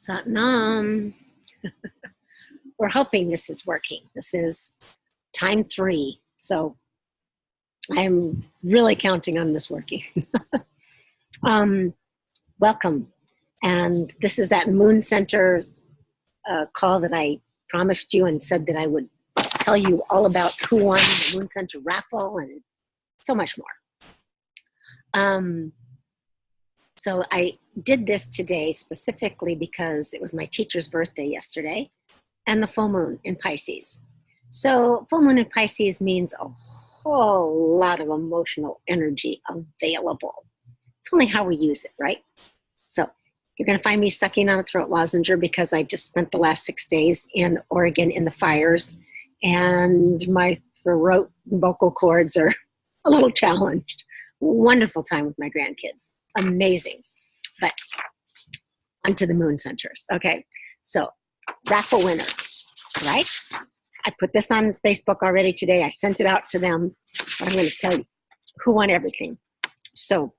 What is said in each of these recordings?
Satnam. We're hoping this is working. This is time 3. So I'm really counting on this working. Welcome. And this is that Moon Center call that I promised you and said that I would tell you all about who won the Moon Center raffle and so much more. So I did this today specifically because it was my teacher's birthday yesterday and the full moon in Pisces. So full moon in Pisces means a whole lot of emotional energy available. It's only how we use it, right? So you're going to find me sucking on a throat lozenge because I just spent the last 6 days in Oregon in the fires and my throat and vocal cords are a little challenged. Wonderful time with my grandkids. Amazing. But onto the Moon Centers. Okay, so raffle winners, right? I put this on Facebook already today. I sent it out to them. But I'm going to tell you who won everything. So,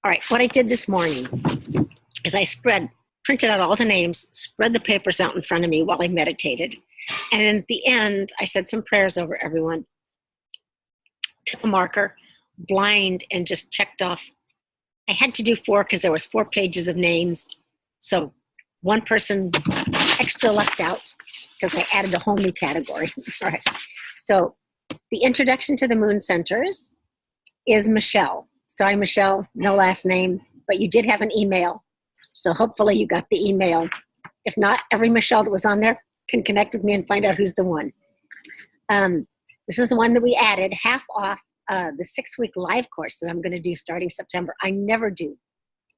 all right, what I did this morning is I printed out all the names, spread the papers out in front of me while I meditated. And at the end, I said some prayers over everyone, took a marker, blind, and just checked off. I had to do 4 because there was 4 pages of names. So one person extra left out because I added a whole new category. All right. So the introduction to the Moon Centers is Michelle. Sorry, Michelle, no last name, but you did have an email. So hopefully you got the email. If not, every Michelle that was on there can connect with me and find out who's the one. This is the one that we added half off the 6-week live course that I'm going to do starting September. I never do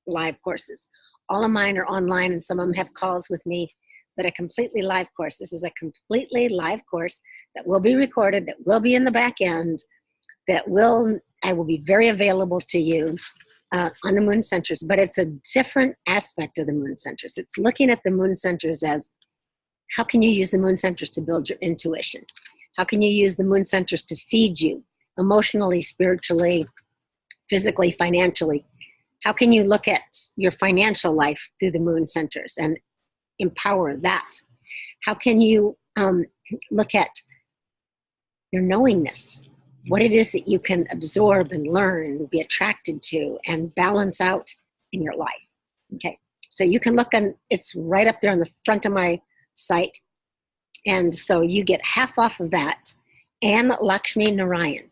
live courses. All of mine are online and some of them have calls with me, but a completely live course. This is a completely live course that will be recorded, that will be in the back end, I will be very available to you on the Moon Centers, but it's a different aspect of the Moon Centers. It's looking at the Moon Centers as how can you use the Moon Centers to build your intuition? How can you use the Moon Centers to feed you emotionally, spiritually, physically, financially? How can you look at your financial life through the Moon Centers and empower that? How can you look at your knowingness, what it is that you can absorb and learn and be attracted to and balance out in your life? Okay, so you can look on, it's right up there on the front of my site. And so you get half off of that and Lakshmi Narayan.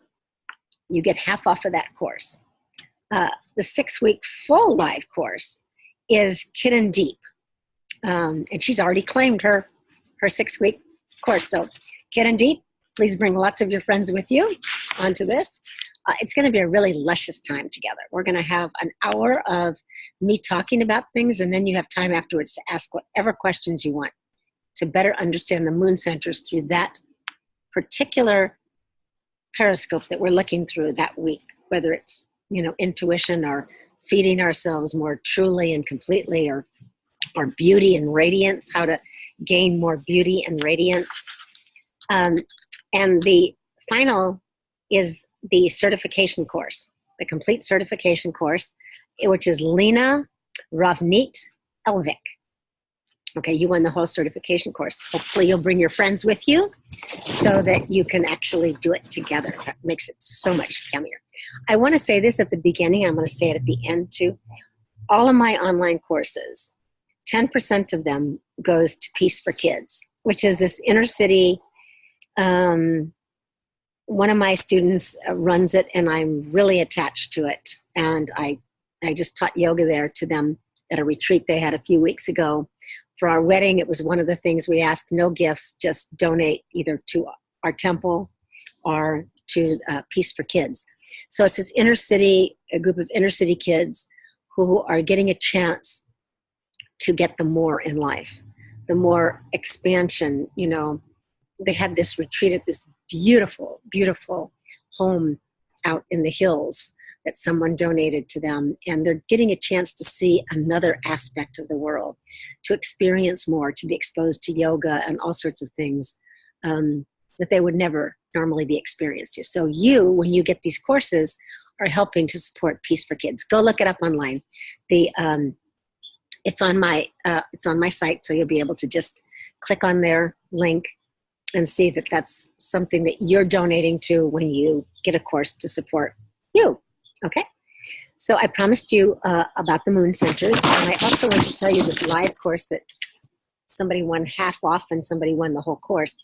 You get half off of that course. The 6-week full live course is Kiran Deep. And she's already claimed her 6-week course. So Kiran Deep, please bring lots of your friends with you onto this. It's going to be a really luscious time together. We're going to have an hour of me talking about things, and then you have time afterwards to ask whatever questions you want to better understand the Moon Centers through that particular periscope that we're looking through that week, whether it's, intuition or feeding ourselves more truly and completely, or beauty and radiance, how to gain more beauty and radiance. And the final is the certification course, the complete certification course, which is Lena Ravneet Elvik. Okay, you won the whole certification course. Hopefully you'll bring your friends with you so that you can actually do it together. That makes it so much yummier. I want to say this at the beginning. I'm going to say it at the end too. All of my online courses, 10% of them goes to Peace for Kids, which is this inner city. One of my students runs it, and I'm really attached to it. And I just taught yoga there to them at a retreat they had a few weeks ago. For our wedding, it was one of the things we asked, no gifts, just donate either to our temple or to Peace for Kids. So it's this inner city, a group of inner city kids who are getting a chance to get the more in life, the more expansion. They had this retreat at this beautiful, beautiful home out in the hills that someone donated to them, and they're getting a chance to see another aspect of the world, to experience more, to be exposed to yoga and all sorts of things that they would never normally be experienced to. So you, when you get these courses, are helping to support Peace for Kids. Go look it up online. The It's on my site, so you'll be able to just click on their link and see that that's something that you're donating to when you get a course to support you. Okay? So I promised you about the Moon Centers, and I also want to tell you this live course that somebody won half off and somebody won the whole course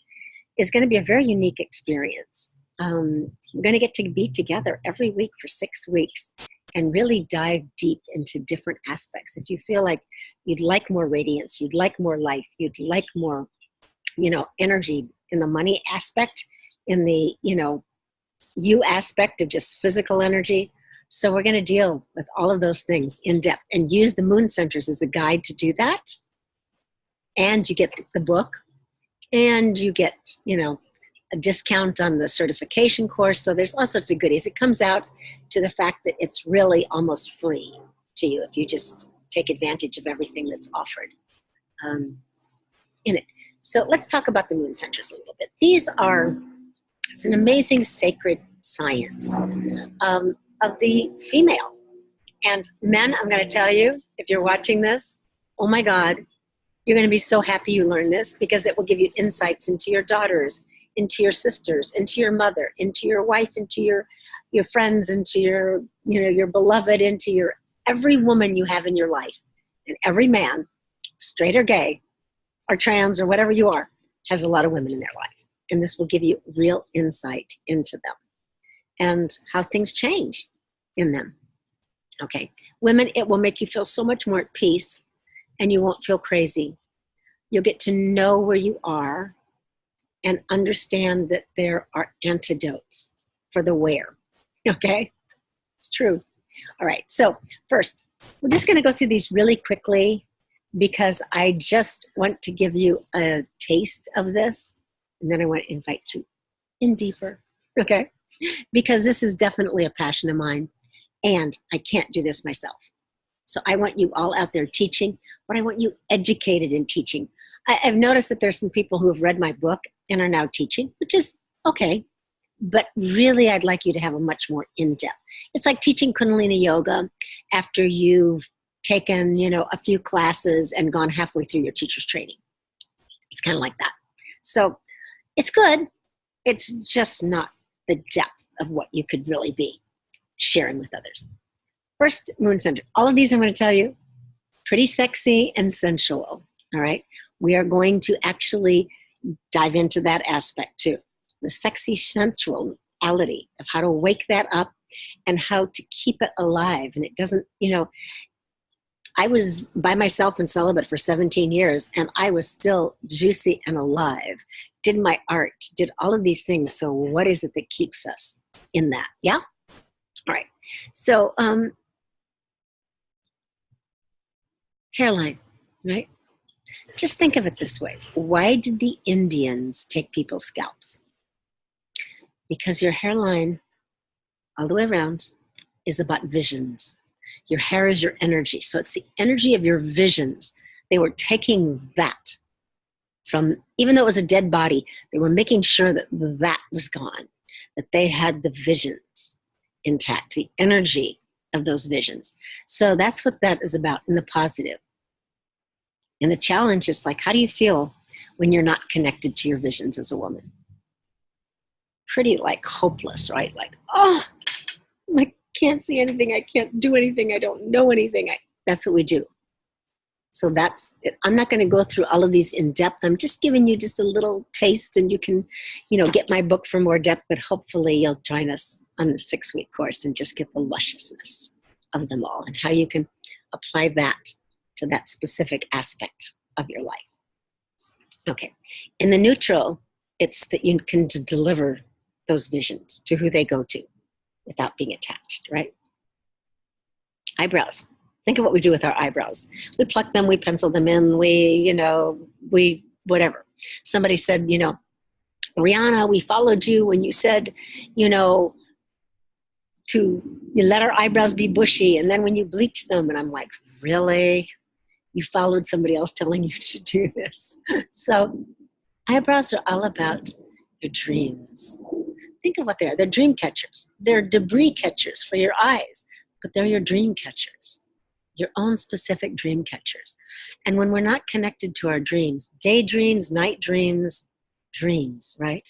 is going to be a very unique experience. We're going to get to be together every week for 6 weeks and really dive deep into different aspects. If you feel like you'd like more radiance, you'd like more life, you'd like more, energy in the money aspect, in the, you aspect of just physical energy. So we're going to deal with all of those things in depth and use the Moon Centers as a guide to do that. And you get the book, and you get, a discount on the certification course. So there's all sorts of goodies. It comes out to the fact that it's really almost free to you if you just take advantage of everything that's offered in it. So let's talk about the Moon Centers a little bit. It's an amazing sacred science of the female. And men, I'm going to tell you, if you're watching this, oh my God, you're going to be so happy you learned this, because it will give you insights into your daughters, into your sisters, into your mother, into your wife, into your friends, into your, your beloved, into your every woman you have in your life. And every man, straight or gay or trans or whatever you are, has a lot of women in their life. And this will give you real insight into them and how things change in them. Okay. Women, it will make you feel so much more at peace, and you won't feel crazy. You'll get to know where you are and understand that there are antidotes for the where. Okay? It's true. All right. So first, we're just going to go through these really quickly because I just want to give you a taste of this, and then I want to invite you in deeper. Okay? Because this is definitely a passion of mine, and I can't do this myself. So I want you all out there teaching, but I want you educated in teaching. I've noticed that there's some people who have read my book and are now teaching, which is okay. But really, I'd like you to have a much more in-depth. It's like teaching Kundalini Yoga after you've taken, a few classes and gone halfway through your teacher's training. It's kind of like that. So it's good. It's just not the depth of what you could really be sharing with others. First, Moon Center. All of these I'm going to tell you, pretty sexy and sensual. All right. We are going to actually dive into that aspect too. The sexy sensuality of how to wake that up and how to keep it alive. And it doesn't, I was by myself and celibate for 17 years, and I was still juicy and alive. Did my art, did all of these things. So what is it that keeps us in that? Yeah? All right. So, hairline, right? Just think of it this way. Why did the Indians take people's scalps? Because your hairline, all the way around, is about visions. Your hair is your energy. So it's the energy of your visions. They were taking that from, even though it was a dead body, they were making sure that that was gone, that they had the visions intact, the energy of those visions. So that's what that is about in the positive. And the challenge is like, how do you feel when you're not connected to your visions as a woman? Pretty like hopeless, right? Like, oh, I can't see anything. I can't do anything. I don't know anything. That's what we do. So that's it. I'm not going to go through all of these in depth. I'm just giving you just a little taste, and you can, get my book for more depth, but hopefully you'll join us on the 6-week course and just get the lusciousness of them all and how you can apply that to that specific aspect of your life. Okay. In the neutral, it's that you can deliver those visions to who they go to without being attached, right? Eyebrows. Think of what we do with our eyebrows. We pluck them, we pencil them in, we whatever. Somebody said, Rihanna, we followed you when you said, to let our eyebrows be bushy, and then when you bleach them, and I'm like, really? You followed somebody else telling you to do this? So eyebrows are all about your dreams. Think of what they are. They're dream catchers. They're debris catchers for your eyes, but they're your dream catchers. your own specific dream catchers. And when we're not connected to our dreams, daydreams, night dreams, dreams, right?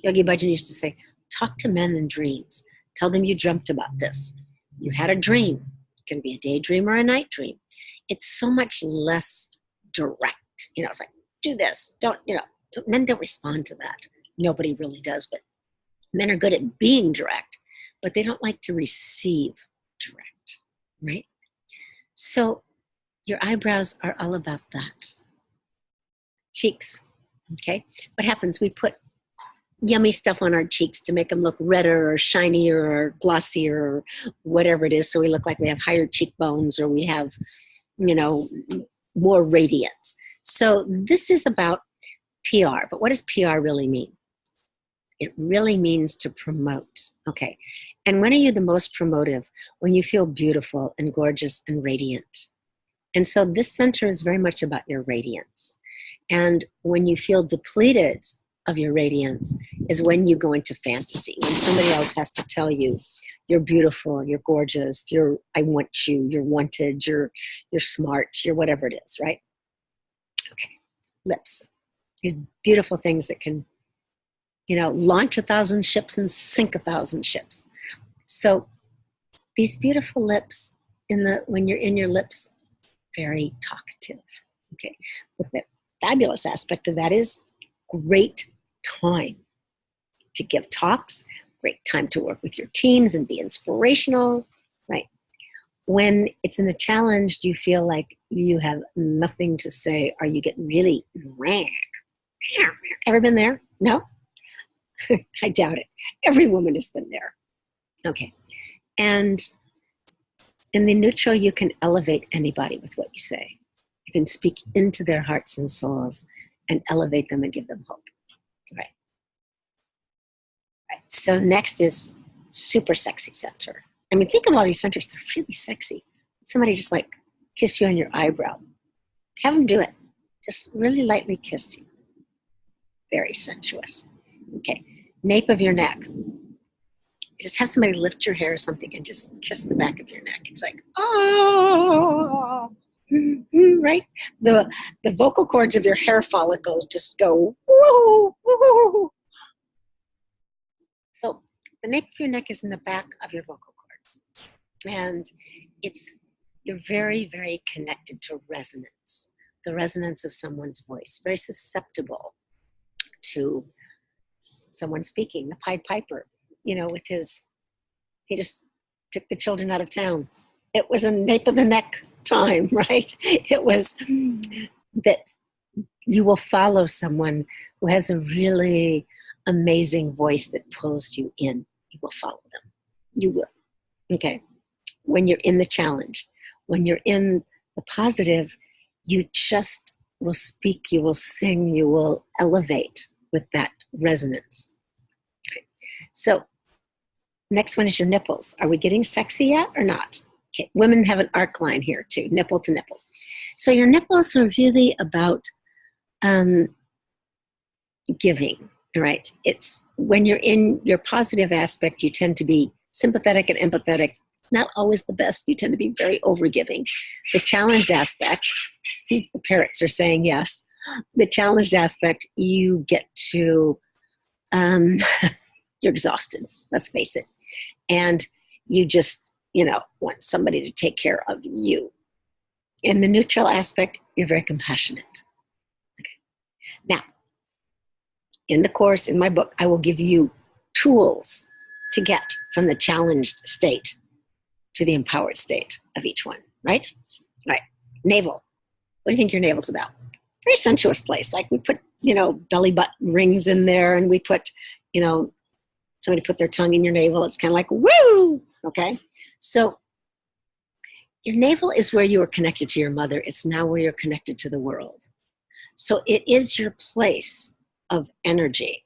Yogi Bhajan used to say, talk to men in dreams. Tell them you dreamt about this. You had a dream. It can be a daydream or a night dream. It's so much less direct. It's like, do this. Men don't respond to that. Nobody really does, but men are good at being direct, but they don't like to receive direct, right? So your eyebrows are all about that. Cheeks, okay? What happens? We put yummy stuff on our cheeks to make them look redder or shinier or glossier or whatever it is, so we look like we have higher cheekbones or we have, more radiance. So this is about PR, but what does PR really mean? It really means to promote, okay? And when are you the most promotive? When you feel beautiful and gorgeous and radiant. And so this center is very much about your radiance. And when you feel depleted of your radiance is when you go into fantasy, when somebody else has to tell you you're beautiful, you're gorgeous, I want you, you're wanted, you're smart, you're whatever it is, right? Okay, lips. These beautiful things that can, launch 1,000 ships and sink 1,000 ships. So these beautiful lips, when you're in your lips, very talkative. Okay, but the fabulous aspect of that is great time to give talks, great time to work with your teams and be inspirational, right? When it's in the challenge, you feel like you have nothing to say, or you get really rang. Ever been there? No? I doubt it. Every woman has been there. Okay. And in the neutral, you can elevate anybody with what you say. You can speak into their hearts and souls and elevate them and give them hope. Right. So next is super sexy center. I mean, think of all these centers. They're really sexy. Somebody just like kiss you on your eyebrow. Have them do it. Just really lightly kiss you. Very sensuous. Okay. Nape of your neck. Just have somebody lift your hair or something and just kiss the back of your neck. It's like, oh, right? The vocal cords of your hair follicles just go, woo, woo. So the nape of your neck is in the back of your vocal cords. And you're very, very connected to resonance, the resonance of someone's voice, very susceptible to someone speaking. The Pied Piper, he just took the children out of town. It was a nape of the neck time, right? It was that you will follow someone who has a really amazing voice that pulls you in. You will follow them. You will. Okay. When you're in the challenge, when you're in the positive, you just will speak, you will sing, you will elevate with that resonance. Okay. So next one is your nipples. Are we getting sexy yet or not? Okay. Women have an arc line here too, nipple to nipple. So your nipples are really about giving, right? It's when you're in your positive aspect, you tend to be sympathetic and empathetic. Not always the best. You tend to be very overgiving. The challenged aspect, the parrots are saying yes. The challenged aspect, you get to, you're exhausted, let's face it. And you just, want somebody to take care of you. In the neutral aspect, you're very compassionate. Okay. Now, in the course, in my book, I will give you tools to get from the challenged state to the empowered state of each one, right? Right. Navel. What do you think your navel's about? Very sensuous place. Like we put, belly button rings in there, and we put, somebody put their tongue in your navel. It's kind of like, woo! Okay. So your navel is where you are connected to your mother. It's now where you're connected to the world. So it is your place of energy.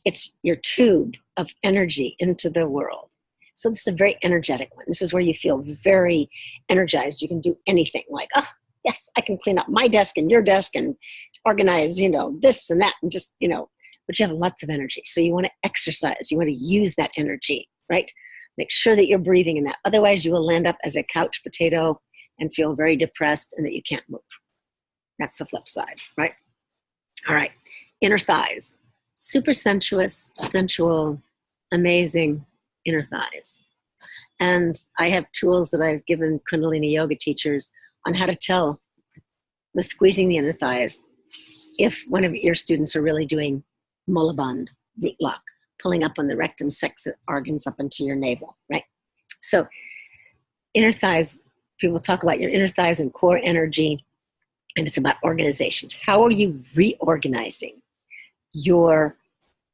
It's your tube of energy into the world. So this is a very energetic one. This is where you feel very energized. You can do anything like, oh, yes, I can clean up my desk and your desk and organize, this and that and just, but you have lots of energy. So you want to exercise. You want to use that energy, right? Make sure that you're breathing in that. Otherwise, you will land up as a couch potato and feel very depressed and that you can't move. That's the flip side, right? All right, inner thighs. Super sensuous, sensual, amazing inner thighs. And I have tools that I've given Kundalini yoga teachers on how to tell with squeezing the inner thighs if one of your students are really doing Mulabandh, root lock, pulling up on the rectum, sex organs up into your navel, right? So inner thighs, people talk about your inner thighs and core energy, and it's about organization. How are you reorganizing your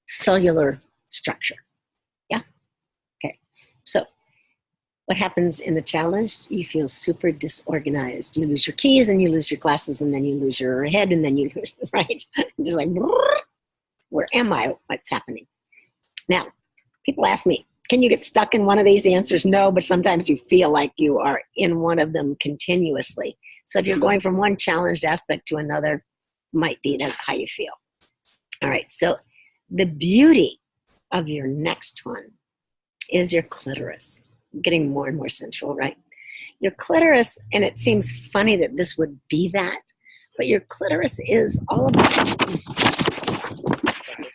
cellular structure? Yeah? Okay. So what happens in the challenge? You feel super disorganized. You lose your keys and you lose your glasses and then you lose your head and then you lose, right? Just like, where am I? What's happening? Now, people ask me, can you get stuck in one of these? The answer is no, but sometimes you feel like you are in one of them continuously. So if you're going from one challenged aspect to another, might be that's how you feel. All right, so the beauty of your next one is your clitoris. Getting more and more sensual, right? Your clitoris, and it seems funny that this would be that, but your clitoris is all about, sorry,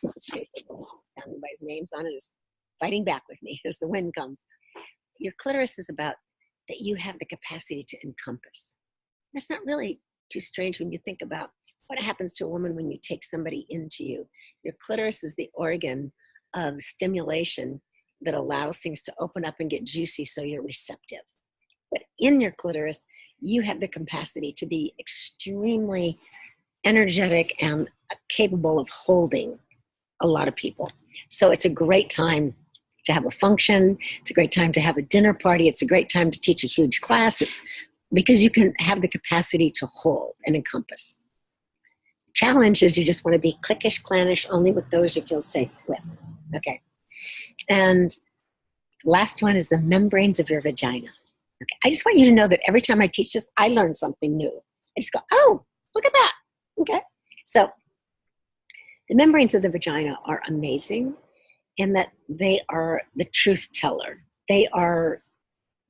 everybody's names on it is fighting back with me as the wind comes. Your clitoris is about that you have the capacity to encompass. That's not really too strange when you think about what happens to a woman when you take somebody into you. Your clitoris is the organ of stimulation that allows things to open up and get juicy so you're receptive. But in your clitoris, you have the capacity to be extremely energetic and capable of holding a lot of people. So it's a great time to have a function. It's a great time to have a dinner party. It's a great time to teach a huge class. It's because you can have the capacity to hold and encompass. Challenge is you just want to be cliquish, clannish, only with those you feel safe with. Okay. And the last one is the membranes of your vagina. Okay. I just want you to know that every time I teach this, I learn something new. I just go, oh, look at that. Okay. So the membranes of the vagina are amazing in that they are the truth teller. They are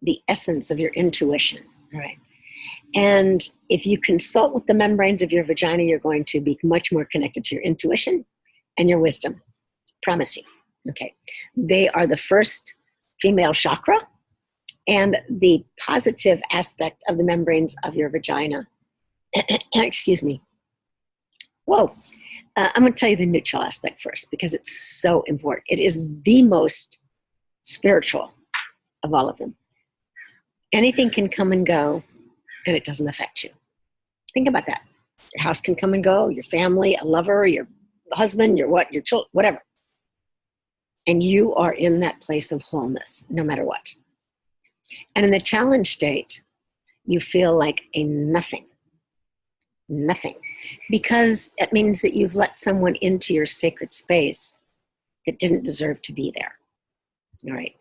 the essence of your intuition, right? And if you consult with the membranes of your vagina, you're going to be much more connected to your intuition and your wisdom. Promise you. Okay. They are the first female chakra and the positive aspect of the membranes of your vagina. Excuse me. Whoa. I'm going to tell you the neutral aspect first because it's so important. It is the most spiritual of all of them. Anything can come and go and it doesn't affect you. Think about that. Your house can come and go, your family, a lover, your husband, your children, whatever. And you are in that place of wholeness, no matter what. And in the challenge state, you feel like a nothing. Nothing. Because it means that you've let someone into your sacred space that didn't deserve to be there. All right.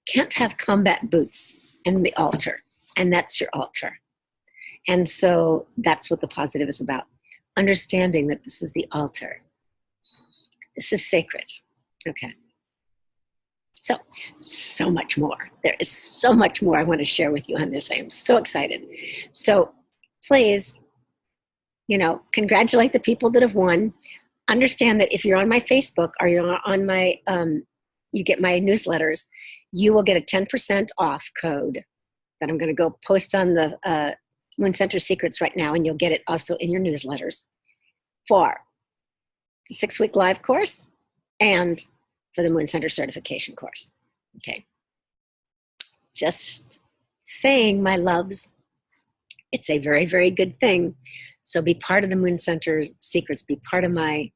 Can't have combat boots in the altar. And that's your altar. And so that's what the positive is about. Understanding that this is the altar. This is sacred. Okay. So much more. There is so much more I want to share with you on this. I am so excited. So please, congratulate the people that have won. Understand that if you're on my Facebook or you're on my, you get my newsletters, you will get a 10% off code that I'm going to go post on the Moon Center Secrets right now, and you'll get it also in your newsletters for the 6-week live course and for the Moon Center certification course. Okay. Just saying, my loves, it's a very, very good thing. So be part of the Moon Center's Secrets. Be part of my,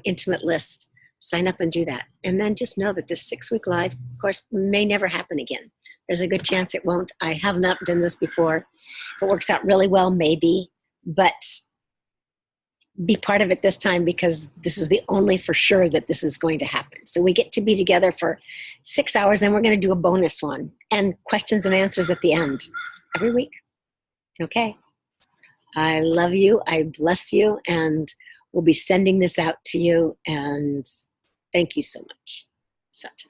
intimate list. Sign up and do that. And then just know that this 6-week live course may never happen again. There's a good chance it won't. I have not done this before. If it works out really well, maybe. But be part of it this time because this is the only for sure that this is going to happen. So we get to be together for 6 hours, and we're going to do a bonus one and questions and answers at the end every week. Okay. I love you. I bless you. And we'll be sending this out to you. And thank you so much. Sat.